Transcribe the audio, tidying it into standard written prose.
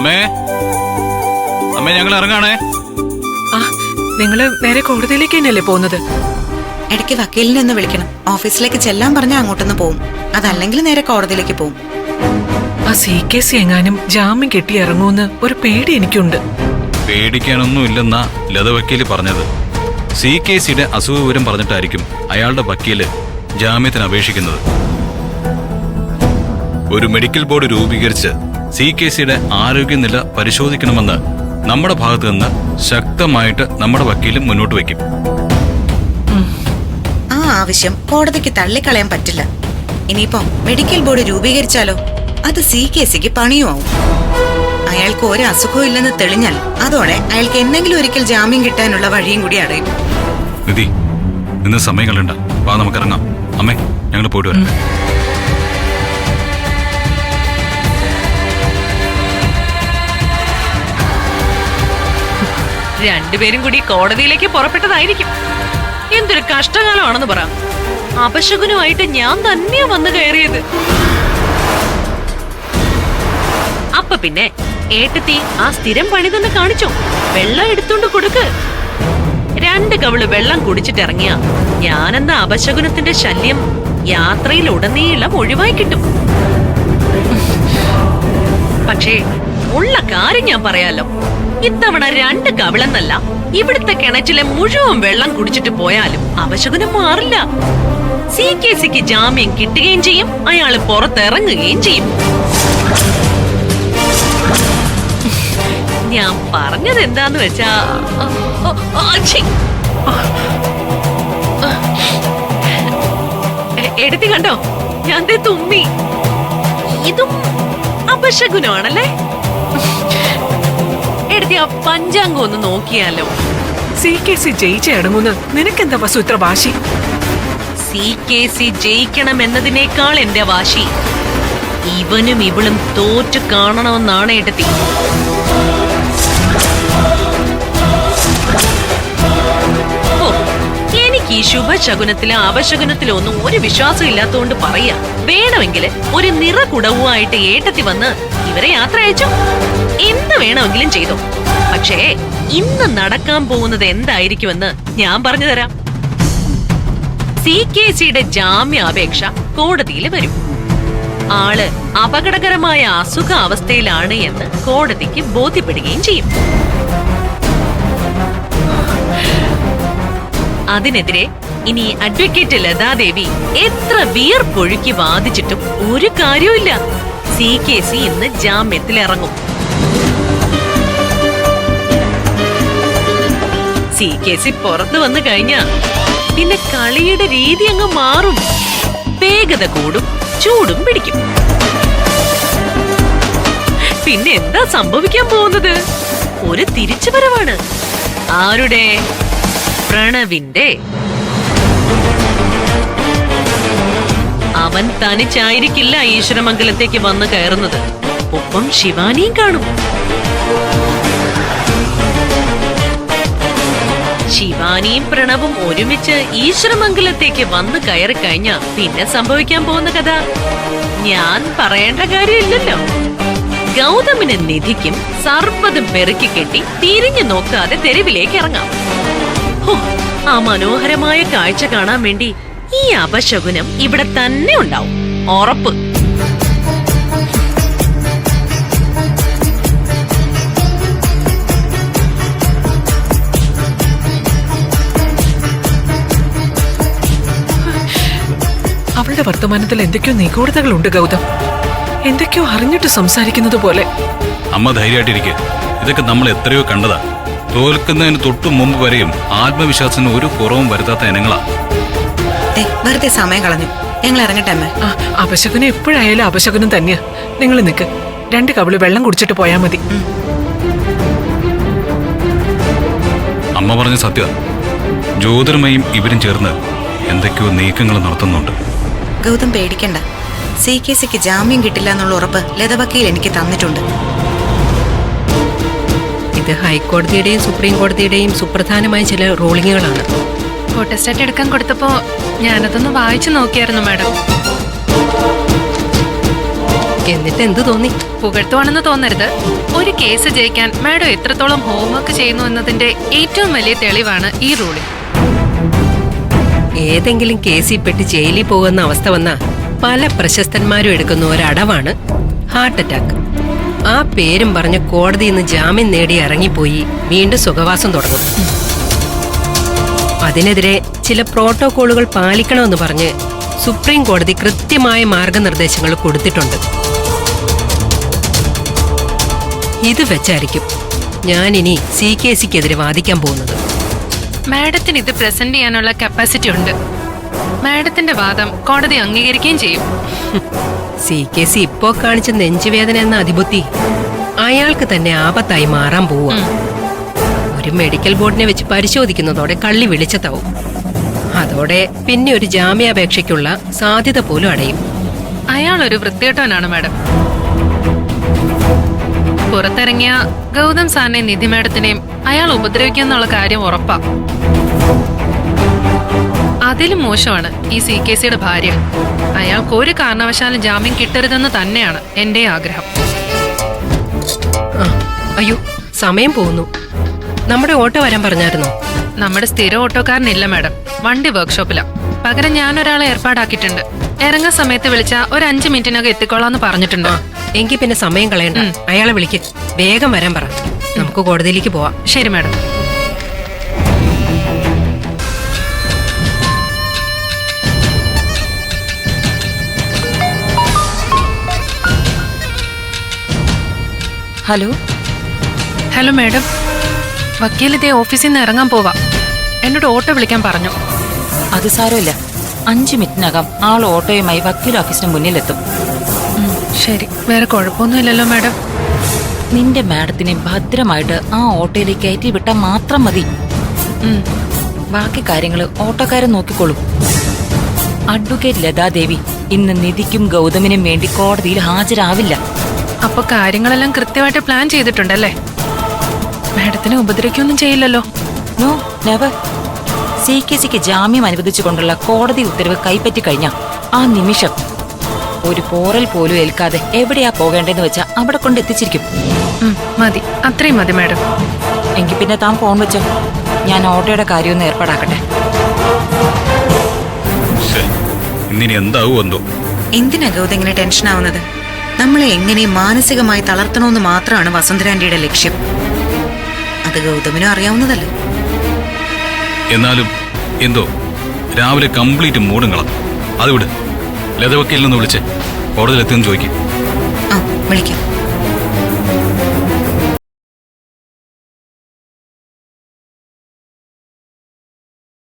അമ്മേ, അമ്മേ, ഞങ്ങൾ ഇറങ്ങാണേ. നിങ്ങള് നേരെ കോടതിയിലേക്ക് തന്നെയല്ലേ പോകുന്നത്? ഇടയ്ക്ക് വക്കീലിനെ ഒന്ന് വിളിക്കണം. ഓഫീസിലേക്ക് ചെല്ലാൻ പറഞ്ഞാൽ അങ്ങോട്ടൊന്ന് പോവും. അതല്ലെങ്കിൽ നേരെ കോടതിയിലേക്ക് പോവും. ആ CKC എങ്ങാനും ജാമ്യം കെട്ടി ഇറങ്ങൂന്ന് ഒരു പേടി എനിക്കുണ്ട്. പേടിക്കാനൊന്നും ഇല്ലെന്നാ ലത വക്കീല് പറഞ്ഞത്. CKCയുടെ അസുഖ വിവരം പറഞ്ഞിട്ടായിരിക്കും അയാളുടെ വക്കീല് ജാമ്യത്തിന് അപേക്ഷിക്കുന്നത്. ഒരു മെഡിക്കൽ ബോർഡ് രൂപീകരിച്ച് CKCയുടെ ആരോഗ്യനില പരിശോധിക്കണമെന്ന് നമ്മുടെ ഭാഗത്ത് നിന്ന് ശക്തമായിട്ട് നമ്മുടെ വക്കീലും മുന്നോട്ട് വയ്ക്കും. ആ ആവശ്യം കോടതിക്ക് തള്ളിക്കളയാൻ പറ്റില്ല. ഇനിയിപ്പോ മെഡിക്കൽ ബോർഡ് രൂപീകരിച്ചാലോ അത് CKCക്ക് പണിയുമാവും. അയാൾക്ക് ഒരു അസുഖവും ഇല്ലെന്ന് തെളിഞ്ഞാൽ അതോടെ അയാൾക്ക് എന്തെങ്കിലും ഒരിക്കൽ ജാമ്യം കിട്ടാനുള്ള വഴിയും കൂടി അടയും. നിധി, ഇന്ന് സമയം കളയണ്ട, വാ നമുക്കിറങ്ങാം. അമ്മേ, ഞങ്ങൾ പോയിട്ട് വരാം. രണ്ടുപേരും കൂടി കോടതിയിലേക്ക് പുറപ്പെട്ടതായിരിക്കും. എന്തൊരു കഷ്ടകാലമാണെന്ന് പറ. അപശകുനുമായിട്ട് ഞാൻ തന്നെയാ വന്നു കയറിയത്. അപ്പൊ പിന്നെ ഏട്ടത്തി ആ സ്ഥിരം പണി തന്നെ കാണിച്ചോ. വെള്ളം എടുത്തോണ്ട് കൊടുക്ക്. 2 കവിള് വെള്ളം കുടിച്ചിട്ടിറങ്ങിയ ഞാനെന്ന അപശകുനത്തിന്റെ ശല്യം യാത്രയിൽ ഉടനീളം ഒഴിവായി കിട്ടും. പക്ഷേ ഉള്ള കാര്യം ഞാൻ പറയാലോ, ഇത്തവണ 2 കവിളെന്നല്ല, ഇവിടുത്തെ കിണറ്റിലെ മുഴുവൻ വെള്ളം കുടിച്ചിട്ട് പോയാലും അപശകുനം മാറില്ല. CKCക്ക് ജാമ്യം കിട്ടുകയും ചെയ്യും, അയാള് പുറത്തിറങ്ങുകയും ചെയ്യും. ഞാൻ പറഞ്ഞത് എന്താന്ന് വെച്ചാ, എടുത്തി കണ്ടോ, ഞാൻ തുമ്മി. ഇതും അപശകുനമാണല്ലേ? എടുത്തി ആ പഞ്ചാംഗം ഒന്ന് നോക്കിയാലോ. CKC ജയിച്ച അടങ്ങുന്ന നിനക്കെന്താ വസു ഇത്ര വാശി? CKC ജയിക്കണം എന്നതിനേക്കാൾ എന്റെ വാശി ഇവനും ഇവളും തോറ്റു കാണണമെന്നാണ് എടുത്തി. എനിക്ക് ഈ ശുഭശകുനത്തിലോ അപശകുനത്തിലോ ഒന്നും ഒരു വിശ്വാസം ഇല്ലാത്തതുകൊണ്ട് പറയാ. വേണമെങ്കിൽ ഒരു നിറകുടവുമായിട്ട് ഏട്ടത്തി വന്ന് ഇവരെ യാത്ര അയച്ചു. എന്ത് വേണമെങ്കിലും ചെയ്തോ. പക്ഷേ ഇന്ന് നടക്കാൻ പോകുന്നത് എന്തായിരിക്കുമെന്ന് ഞാൻ പറഞ്ഞു തരാം. CKCയുടെ ജാമ്യാപേക്ഷ കോടതിയിൽ വരും. ആള് അപകടകരമായ അസുഖാവസ്ഥയിലാണ് എന്ന് കോടതിക്ക് ബോധ്യപ്പെടുകയും ചെയ്യും. അതിനെതിരെ ഇനി അഡ്വക്കേറ്റ് ലതാദേവി എത്ര വിയർപ്പൊഴുക്കി വാദിച്ചിട്ടും ഒരു കാര്യവുമില്ല. CKC ഇന്ന് ജാമ്യത്തിലിറങ്ങും. CKC പുറത്തു വന്നു കഴിഞ്ഞാ പിന്നെ കളിയുടെ രീതി അങ്ങ് മാറും. വേഗത കൂടും, ചൂടും പിടിക്കും. പിന്നെ എന്താ സംഭവിക്കാൻ പോകുന്നത്? ഒരു തിരിച്ചുവരവാണ്. ആരുടെ? പ്രണവിന്റെ. അവൻ തനിച്ചായിരിക്കില്ല ഈശ്വരമംഗലത്തേക്ക് വന്ന് കയറുന്നത്. ഒപ്പം ശിവാനിയും കാണും. ശിവാനിയും പ്രണവും ഒരുമിച്ച് ഈശ്വരമംഗലത്തേക്ക് വന്ന് കയറി കഴിഞ്ഞാ പിന്നെ സംഭവിക്കാൻ പോകുന്ന കഥ ഞാൻ പറയേണ്ട കാര്യമില്ലല്ലോ. ഗൗതമിനും നിധിക്കും സർവ്വതും പെറുക്കി കെട്ടി തിരിഞ്ഞു നോക്കാതെ തെരുവിലേക്ക് ഇറങ്ങാം. ആ മനോഹരമായ കാഴ്ച കാണാൻ വേണ്ടി ഈ അപശകുനം ഇവിടെ തന്നെ ഉണ്ടാവും, ഉറപ്പ്. അവളുടെ വർത്തമാനത്തിൽ എന്തൊക്കെയോ നിഗൂഢതകളുണ്ട് ഗൗതം. എന്തൊക്കെയോ അറിഞ്ഞിട്ട് സംസാരിക്കുന്നത് പോലെ. അമ്മ ധൈര്യമായിട്ടിരിക്കുക. ഇതൊക്കെ നമ്മൾ എത്രയോ കണ്ടതാ. തോൽക്കുന്നതിന് തൊട്ടു മുമ്പ് വരെയും ആത്മവിശ്വാസത്തിന് ഒരു കുറവും വരുത്താത്ത ഇനങ്ങളാ. വെറുതെ സമയം കളഞ്ഞു. ഞങ്ങൾ ഇറങ്ങട്ടെ അമ്മ. അപശകുനം എപ്പോഴായാലും അപശകുനം തന്നെയാ. നിങ്ങൾ നിക്ക്. 2 കവിള് വെള്ളം കുടിച്ചിട്ട് പോയാ മതി. അമ്മ പറഞ്ഞ സത്യ. ജ്യോതിർമയും ഇവരും ചേർന്ന് എന്തൊക്കെയോ നീക്കങ്ങൾ നടത്തുന്നുണ്ട്. ഗൗതം പേടിക്കണ്ട. CKCക്ക് ജാമ്യം കിട്ടില്ല എന്നുള്ള ഉറപ്പ് ലതവക്കീൽ എനിക്ക് തന്നിട്ടുണ്ട്. ഇത് ഹൈക്കോടതിയുടെയും സുപ്രീം കോടതിയുടെയും സുപ്രധാനമായ ചില റൂളിങ്ങുകളാണ്. ഫോട്ടോസ്റ്റാറ്റ് എടുക്കാൻ കൊടുത്തപ്പോ ഞാനതൊന്ന് വായിച്ചു നോക്കിയായിരുന്നു മാഡം. എന്നിട്ട് എന്തു തോന്നി? പുകഴ്ത്തുവാണെന്ന് തോന്നരുത്. ഒരു കേസ് ജയിക്കാൻ മാഡം എത്രത്തോളം ഹോംവർക്ക് ചെയ്യുന്നു എന്നതിന്റെ ഏറ്റവും വലിയ തെളിവാണ് ഈ റൂളിംഗ്. ഏതെങ്കിലും കേസിൽ പെട്ട് ജയിലിൽ പോകുന്ന അവസ്ഥ വന്ന പല പ്രശസ്തന്മാരും എടുക്കുന്ന ഒരടവാണ് ഹാർട്ട് അറ്റാക്ക്. ആ പേരും പറഞ്ഞ് കോടതിയിൽ നിന്ന് ജാമ്യം നേടി ഇറങ്ങിപ്പോയി വീണ്ടും സുഖവാസം തുടങ്ങും. അതിനെതിരെ ചില പ്രോട്ടോകോളുകൾ പാലിക്കണമെന്ന് പറഞ്ഞ് സുപ്രീം കോടതി കൃത്യമായ മാർഗനിർദ്ദേശങ്ങൾ കൊടുത്തിട്ടുണ്ട്. ഇത് വെച്ചായിരിക്കും ഞാനിനി CKCക്കെതിരെ വാദിക്കാൻ പോകുന്നത്. മാഡത്തിന് ഇത് പ്രസന്റ് ചെയ്യാനുള്ള കപ്പാസിറ്റി ഉണ്ട്. മാഡത്തിന്റെ വാദം കോടതി അംഗീകരിക്കുകയും ചെയ്യും. CKC ഇപ്പോ കാണിച്ച നെഞ്ചുവേദന എന്ന അതിബുദ്ധി അയാൾക്ക് തന്നെ ആപത്തായി മാറാൻ പോവുക. ഒരു മെഡിക്കൽ ബോർഡിനെ വെച്ച് പരിശോധിക്കുന്നതോടെ കള്ളി വെളിച്ചത്താവും. അതോടെ പിന്നെ ഒരു ജാമ്യാപേക്ഷയ്ക്കുള്ള സാധ്യത പോലും അടയും. അയാൾ ഒരു വൃത്തികെട്ടവനാണ് മാഡം. പുറത്തിറങ്ങിയ ഗൗതം സാറിനെ നിധി മാഡത്തിനെയും അയാൾ ഉപദ്രവിക്കുന്നുള്ള കാര്യം ഉറപ്പാ. അതിലും മോശമാണ് ഈ CKCയുടെ ഭാര്യ. അയാൾക്ക് ഒരു കാരണവശാലും ജാമ്യം കിട്ടരുതെന്ന് തന്നെയാണ് എന്റെ ആഗ്രഹം. അയ്യോ, സമയം പോകുന്നു. നമ്മുടെ ഓട്ടോ വരാൻ പറഞ്ഞായിരുന്നോ? നമ്മുടെ സ്ഥിരം ഓട്ടോക്കാരനില്ല മാഡം, വണ്ടി വർക്ക്ഷോപ്പിലാ. പകരം ഞാനൊരാളെ ഏർപ്പാടാക്കിയിട്ടുണ്ട്. ഇറങ്ങുന്ന സമയത്ത് വിളിച്ച ഒരു 5 മിനിറ്റിനകം എത്തിക്കോളാന്ന് പറഞ്ഞിട്ടുണ്ട്. എങ്കിൽ പിന്നെ സമയം കളയണ്ട, അയാളെ വിളിക്ക്. വേഗം വരാൻ പറ, നമുക്ക് കോടതിയിലേക്ക് പോവാം. ശരി മാഡം. ഹലോ ഹലോ മാഡം, വക്കീൽ ഇതേ ഓഫീസിൽ നിന്ന് ഇറങ്ങാൻ പോവാ. എന്നോട് ഓട്ടോ വിളിക്കാൻ പറഞ്ഞു. അത് സാരമില്ല, 5 മിനിറ്റിനകം ആൾ ഓട്ടോയുമായി വക്കീൽ ഓഫീസിന് മുന്നിലെത്തും. ശരി, വേറെ കുഴപ്പമൊന്നുമില്ലല്ലോ മാഡം? നിന്റെ മാഡത്തിനെ ഭദ്രമായിട്ട് ആ ഓട്ടോയിലേക്ക് കയറ്റി വിട്ടാൽ മാത്രം മതി. ബാക്കി കാര്യങ്ങൾ ഓട്ടോക്കാരൻ നോക്കിക്കോളും. അഡ്വക്കേറ്റ് ലതാദേവി ഇന്ന് നിധിക്കും ഗൗതമിനും വേണ്ടി കോടതിയിൽ ഹാജരാവില്ല. അപ്പൊ കാര്യങ്ങളെല്ലാം കൃത്യമായിട്ട് പ്ലാൻ ചെയ്തിട്ടുണ്ടല്ലേ? മാഡത്തിനെ ഉപദ്രവിക്കൊന്നും ചെയ്യില്ലല്ലോ? No, never. CKCക്ക് ജാമ്യം അനുവദിച്ചുകൊണ്ടുള്ള കോടതി ഉത്തരവ് കൈപ്പറ്റി കഴിഞ്ഞ ആ നിമിഷം ഒരു പോറൽ പോലും ഏൽക്കാതെ എവിടെയാ പോകേണ്ടെന്ന് വെച്ചാ അവിടെ കൊണ്ട് എത്തിച്ചിരിക്കും. മതി, അത്രയും മതി മാഡം. എങ്കിൽ പിന്നെ താൻ ഫോൺ വെച്ചോ, ഞാൻ ഓട്ടോയുടെ കാര്യമൊന്ന് ഏർപ്പാടാക്കട്ടെ. ഇന്നിനി എന്താവും എന്തോ. എന്തിനാ ഗൗതം ഇങ്ങനെ ടെൻഷൻ ആവുന്നത്? നമ്മളെ എങ്ങനെ മാനസികമായി തളർത്തണമെന്ന് മാത്രമാണ് വസുന്ധരാന്റിയുടെ ലക്ഷ്യം. അത് ഗൗതമിനും അറിയാവുന്നതല്ലേ. എന്നാലും എന്തോ രാവിലെ കംപ്ലീറ്റ് മൂടും കളഞ്ഞു. അത് വിട്, ലത വക്കീലിൽ നിന്ന് വിളിച്ച് കോടതിയിലെത്തിയെന്ന് ചോദിക്കും. ആ, വിളിക്കാം.